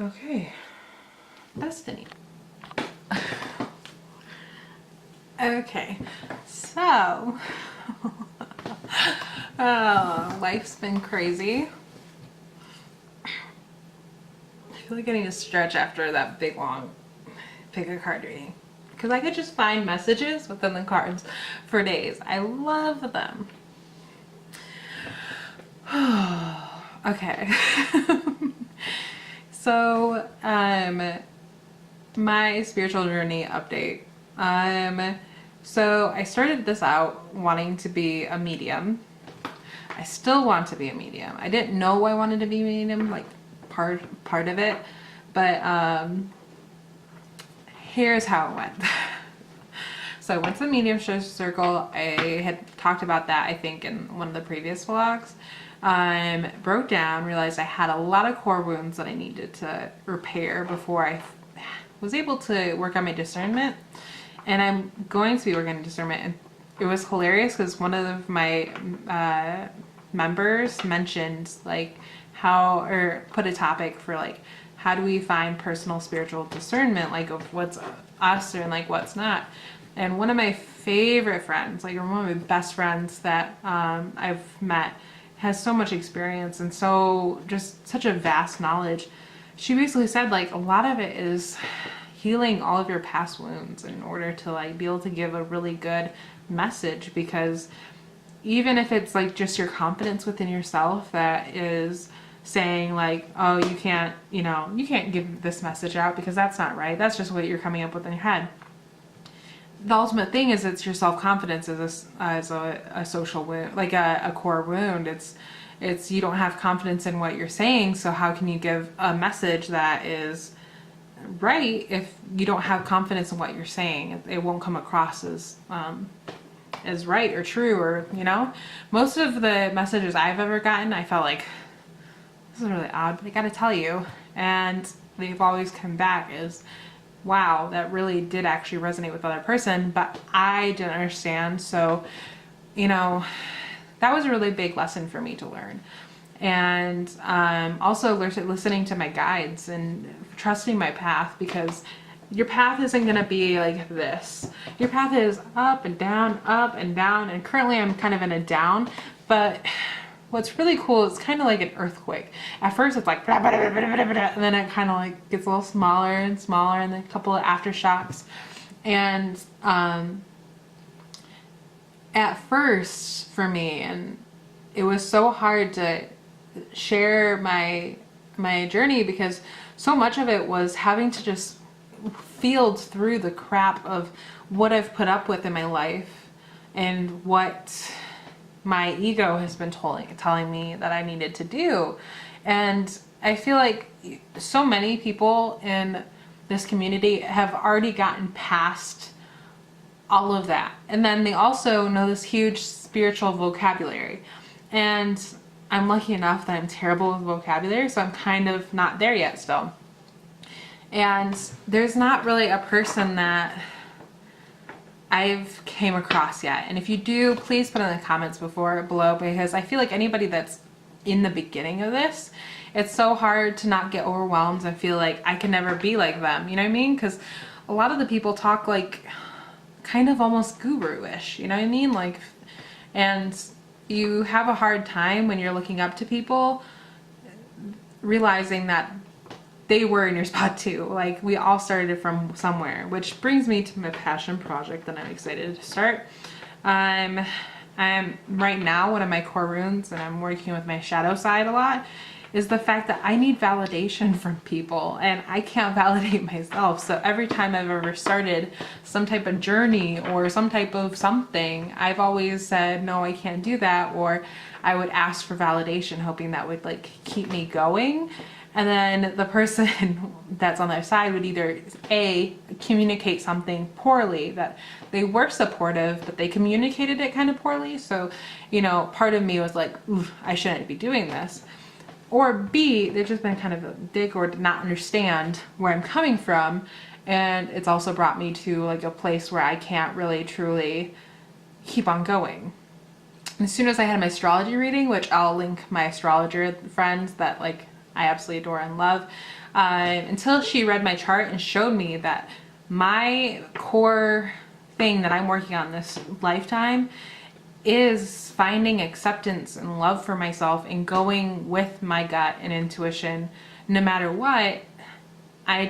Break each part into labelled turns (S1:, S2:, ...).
S1: Okay, Destiny. Okay, so life's been crazy. I feel like I need to stretch after that big long pick a card reading, because I could just find messages within the cards for days. I love them. Okay. So, my spiritual journey update. So I started this out wanting to be a medium. I still want to be a medium. I didn't know I wanted to be a medium, like part of it, but here's how it went. So I went to the mediumship circle. I had talked about that, I think, in one of the previous vlogs. Broke down, realized I had a lot of core wounds that I needed to repair before I was able to work on my discernment. And I'm going to be working on discernment. And it was hilarious because one of my members mentioned like or put a topic for like, how do we find personal spiritual discernment, like of what's us and like what's not. And one of my favorite friends, like one of my best friends that I've met, has so much experience and so just such a vast knowledge. She basically said like a lot of it is healing all of your past wounds in order to like be able to give a really good message, because even if it's like just your confidence within yourself that is saying like, oh, you can't give this message out because that's not right, that's just what you're coming up with in your head. The ultimate thing is it's your self-confidence as a social wound, like a core wound. It's you don't have confidence in what you're saying, so how can you give a message that is right if you don't have confidence in what you're saying? It won't come across as right or true, or most of the messages I've ever gotten, I felt like, this is really odd, but I gotta tell you, and they've always come back as, wow, that really did actually resonate with the other person, but I didn't understand. So, that was a really big lesson for me to learn. And also listening to my guides and trusting my path, because your path isn't going to be like this. Your path is up and down, and currently I'm kind of in a down, but what's really cool is kind of like an earthquake. At first it's like, blah, blah, blah, blah, blah, blah, and then it kind of like gets a little smaller and smaller, and then a couple of aftershocks. And at first for me, and it was so hard to share my journey, because so much of it was having to just field through the crap of what I've put up with in my life and what my ego has been telling me that I needed to do. And I feel like so many people in this community have already gotten past all of that. And then they also know this huge spiritual vocabulary. And I'm lucky enough that I'm terrible with vocabulary, so I'm kind of not there yet still. And there's not really a person that I've came across yet. And if you do, please put in the comments below, because I feel like anybody that's in the beginning of this, it's so hard to not get overwhelmed and feel like I can never be like them. You know what I mean? Because a lot of the people talk like kind of almost guru-ish, you know what I mean? Like, and you have a hard time when you're looking up to people realizing that they were in your spot too. Like, we all started from somewhere, which brings me to my passion project that I'm excited to start. I'm right now, one of my core wounds, and I'm working with my shadow side a lot, is the fact that I need validation from people, and I can't validate myself. So every time I've ever started some type of journey or some type of something, I've always said, no, I can't do that, or I would ask for validation, hoping that would like keep me going. And then the person that's on their side would either A, communicate something poorly, that they were supportive, but they communicated it kind of poorly. So, part of me was like, ooh, I shouldn't be doing this. Or B, they've just been kind of a dick or did not understand where I'm coming from. And it's also brought me to like a place where I can't really truly keep on going. And as soon as I had my astrology reading, which I'll link my astrologer friends that like I absolutely adore and love, until she read my chart and showed me that my core thing that I'm working on this lifetime is finding acceptance and love for myself and going with my gut and intuition no matter what. I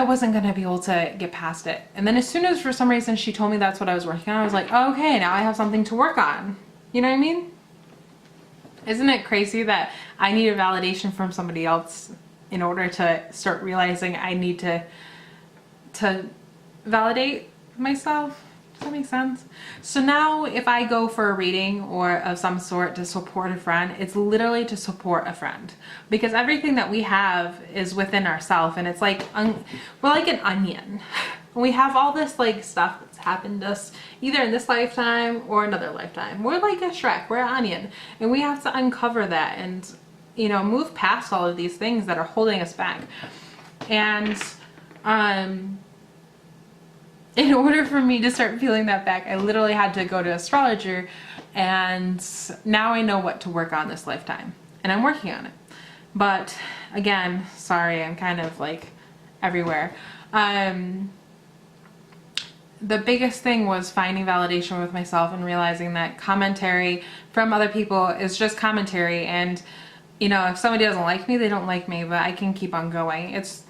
S1: wasn't going to be able to get past it. And then as soon as for some reason she told me that's what I was working on, I was like, oh, okay, now I have something to work on. You know what I mean? Isn't it crazy that I need a validation from somebody else in order to start realizing I need to validate myself? Does that make sense? So now if I go for a reading or of some sort to support a friend, it's literally to support a friend, because everything that we have is within ourselves, and it's like we're like an onion. We have all this like stuff that's happened to us either in this lifetime or another lifetime. We're like a Shrek, we're an onion, and we have to uncover that and, you know, move past all of these things that are holding us back. And in order for me to start peeling that back, I literally had to go to an astrologer, and now I know what to work on this lifetime, and I'm working on it. But again, sorry, I'm kind of like everywhere. The biggest thing was finding validation with myself and realizing that commentary from other people is just commentary, and you know, if somebody doesn't like me, they don't like me, but I can keep on going. It's,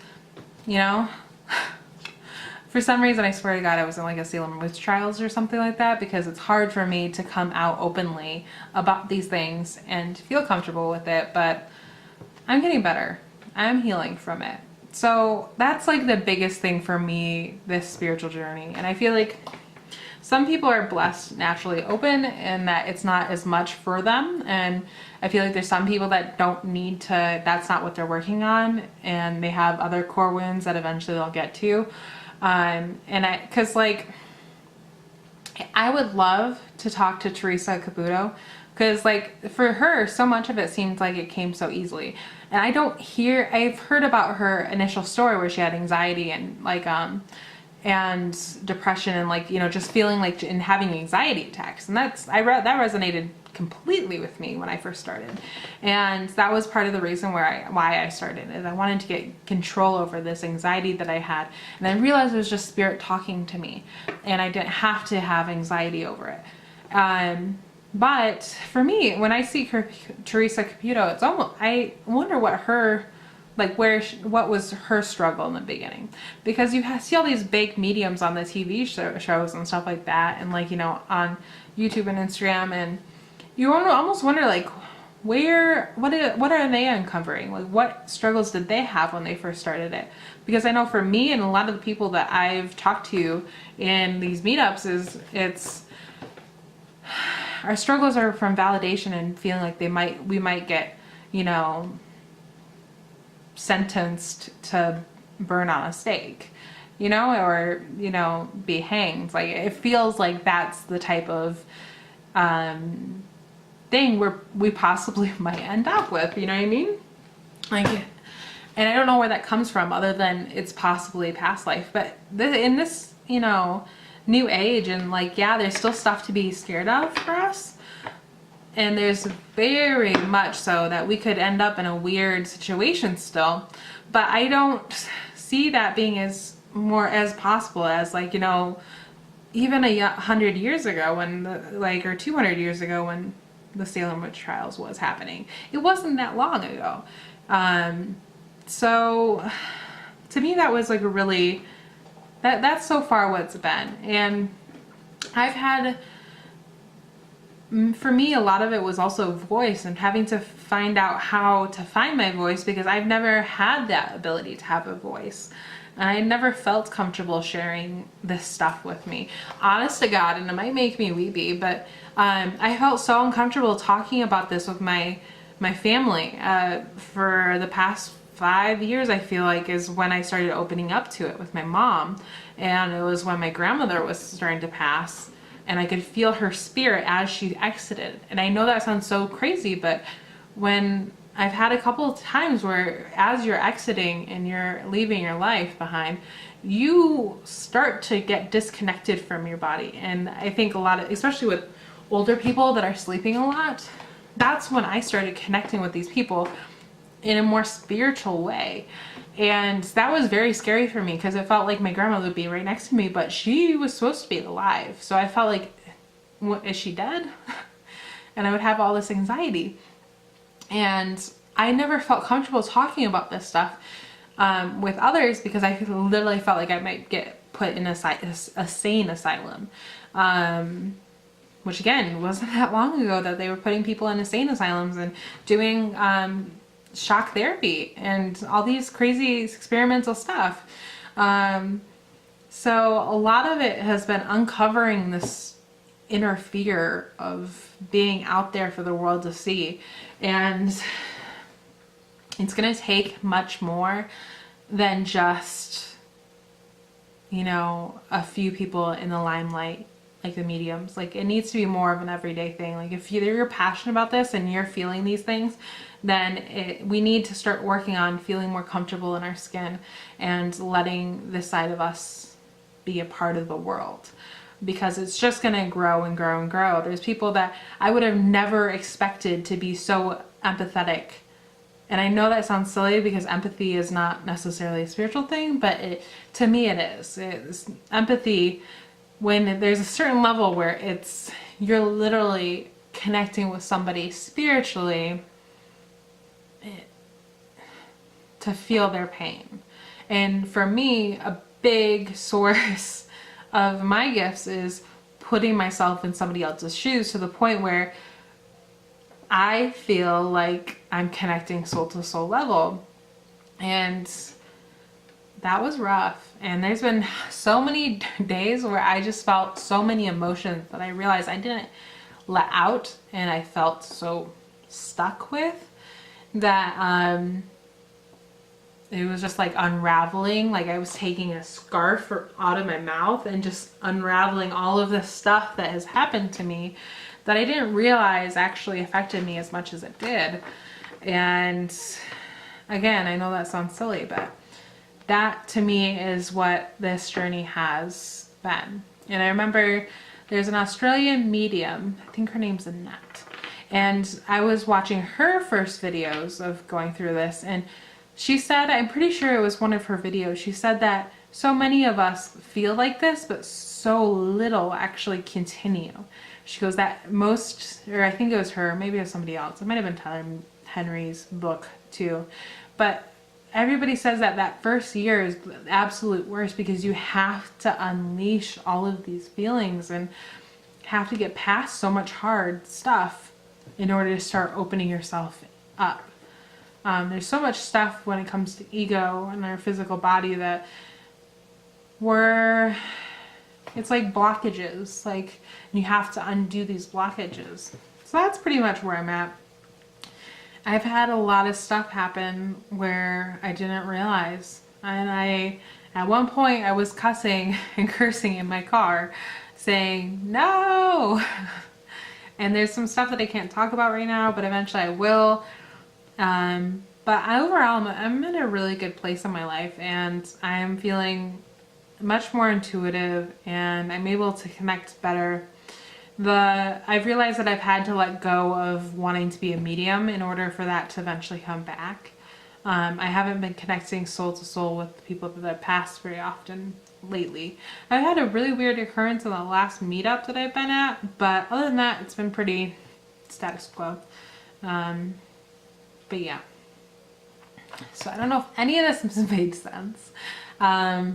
S1: you know, for some reason, I swear to God, I was in like a Salem witch trials or something like that, because it's hard for me to come out openly about these things and feel comfortable with it, but I'm getting better. I'm healing from it. So that's like the biggest thing for me, this spiritual journey. And I feel like some people are blessed naturally open and that it's not as much for them. And I feel like there's some people that don't need to, that's not what they're working on, and they have other core wounds that eventually they'll get to. Cause like, I would love to talk to Teresa Caputo, cause like for her, so much of it seems like it came so easily. And I've heard about her initial story where she had anxiety and like, and depression and like, you know, just feeling like and having anxiety attacks. And that resonated completely with me when I first started. And that was part of the reason why I started, is I wanted to get control over this anxiety that I had. And I realized it was just spirit talking to me, and I didn't have to have anxiety over it. But for me, when I see Teresa Caputo, it's almost, I wonder what her, like what was her struggle in the beginning, because you see all these big mediums on the TV shows and stuff like that, and like, you know, on YouTube and Instagram, and you almost wonder like what are they uncovering? Like what struggles did they have when they first started it? Because I know for me and a lot of the people that I've talked to in these meetups it's our struggles are from validation and feeling like we might get, you know, sentenced to burn on a stake, you know, or, you know, be hanged. Like it feels like that's the type of thing where we possibly might end up with, you know what I mean? Like, and I don't know where that comes from other than it's possibly a past life. But in this, you know, new age, and like, yeah, there's still stuff to be scared of for us. And there's very much so that we could end up in a weird situation still. But I don't see that being as possible as, like, you know, even 100 years ago when or 200 years ago when the Salem witch trials was happening. It wasn't that long ago. So to me, that was like a really, that's so far what's been. And I've had, for me, a lot of it was also voice and having to find out how to find my voice, because I've never had that ability to have a voice. And I never felt comfortable sharing this stuff with me. Honest to God, and it might make me weepy, but I felt so uncomfortable talking about this with my family. For the past 5 years, I feel like, is when I started opening up to it with my mom. And it was when my grandmother was starting to pass, and I could feel her spirit as she exited. And I know that sounds so crazy, but when I've had a couple of times where as you're exiting and you're leaving your life behind, you start to get disconnected from your body. And I think a lot of, especially with older people that are sleeping a lot, that's when I started connecting with these people in a more spiritual way. And that was very scary for me because it felt like my grandmother would be right next to me, but she was supposed to be alive. So I felt like, what, is she dead? And I would have all this anxiety. And I never felt comfortable talking about this stuff with others because I literally felt like I might get put in a sane asylum. Which again, wasn't that long ago that they were putting people in insane asylums and doing shock therapy and all these crazy experimental stuff. So a lot of it has been uncovering this inner fear of being out there for the world to see. And it's going to take much more than just, you know, a few people in the limelight, like the mediums. Like, it needs to be more of an everyday thing. Like, if you're passionate about this and you're feeling these things, then we need to start working on feeling more comfortable in our skin and letting this side of us be a part of the world, because it's just going to grow and grow and grow. There's people that I would have never expected to be so empathetic. And I know that sounds silly because empathy is not necessarily a spiritual thing, but to me it is. It's empathy when there's a certain level where you're literally connecting with somebody spiritually to feel their pain. And for me, a big source of my gifts is putting myself in somebody else's shoes to the point where I feel like I'm connecting soul to soul level. And that was rough. And there's been so many days where I just felt so many emotions that I realized I didn't let out, and I felt so stuck with that it was just like unraveling. Like I was taking a scarf out of my mouth and just unraveling all of this stuff that has happened to me that I didn't realize actually affected me as much as it did. And again, I know that sounds silly, but that to me is what this journey has been. And I remember there's an Australian medium, I think her name's Annette, and I was watching her first videos of going through this, and she said, I'm pretty sure it was one of her videos, she said that so many of us feel like this, but so little actually continue. She goes that most, or I think it was her, maybe it was somebody else, it might have been Tyler Henry's book too, but everybody says that that first year is the absolute worst because you have to unleash all of these feelings and have to get past so much hard stuff in order to start opening yourself up. There's so much stuff when it comes to ego and our physical body that it's like blockages, like you have to undo these blockages. So that's pretty much where I'm at. I've had a lot of stuff happen where I didn't realize. And at one point I was cussing and cursing in my car saying, no! And there's some stuff that I can't talk about right now, but eventually I will. But overall, I'm in a really good place in my life, and I'm feeling much more intuitive, and I'm able to connect better. I've realized that I've had to let go of wanting to be a medium in order for that to eventually come back. I haven't been connecting soul to soul with people that have passed very often lately. I've had a really weird occurrence in the last meetup that I've been at, but other than that, it's been pretty status quo. But yeah. So I don't know if any of this made sense. I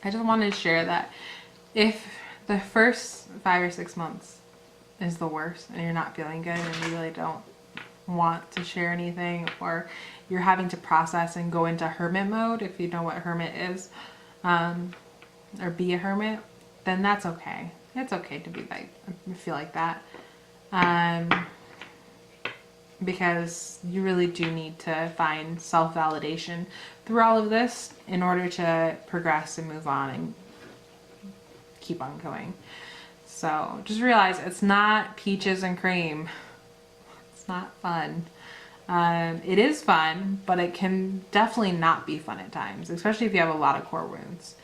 S1: just wanted to share that if the first 5 or 6 months is the worst and you're not feeling good and you really don't want to share anything, or you're having to process and go into hermit mode, if you know what hermit is, or be a hermit, then that's okay. It's okay to be like, feel like that. Because you really do need to find self-validation through all of this in order to progress and move on and keep on going. So just realize it's not peaches and cream. It's not fun. It is fun, but it can definitely not be fun at times, especially if you have a lot of core wounds.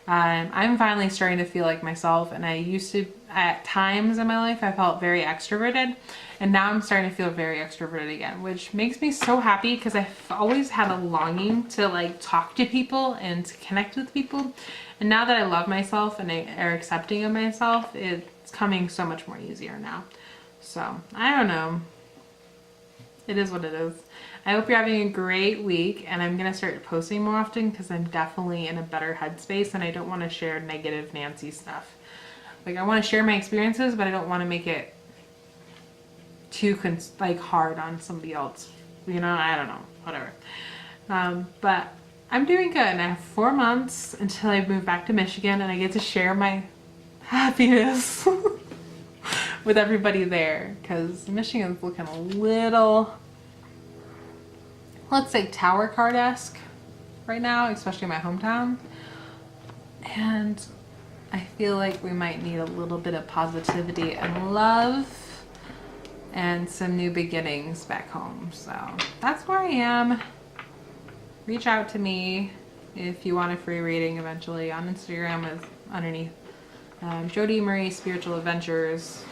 S1: I'm finally starting to feel like myself, and I used to, at times in my life, I felt very extroverted, And now I'm starting to feel very extroverted again, which makes me so happy because I've always had a longing to like talk to people and to connect with people. And now that I love myself and are accepting of myself, it's coming so much more easier now. So I don't know. It is what it is. I hope you're having a great week, and I'm gonna start posting more often because I'm definitely in a better headspace and I don't want to share negative Nancy stuff. Like, I want to share my experiences, but I don't want to make it too hard on somebody else. You know, I don't know, whatever. But I'm doing good, and I have 4 months until I move back to Michigan and I get to share my happiness with everybody there, because Michigan's looking a little, let's say, tower card-esque right now, especially my hometown. And I feel like we might need a little bit of positivity and love and some new beginnings back home. So that's where I am. Reach out to me if you want a free reading eventually. On Instagram is underneath Jody Marie Spiritual Adventures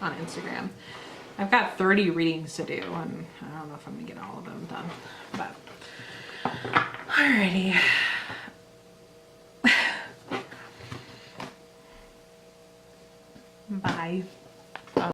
S1: on Instagram. I've got 30 readings to do, and I don't know if I'm gonna get all of them done, but alrighty. Bye.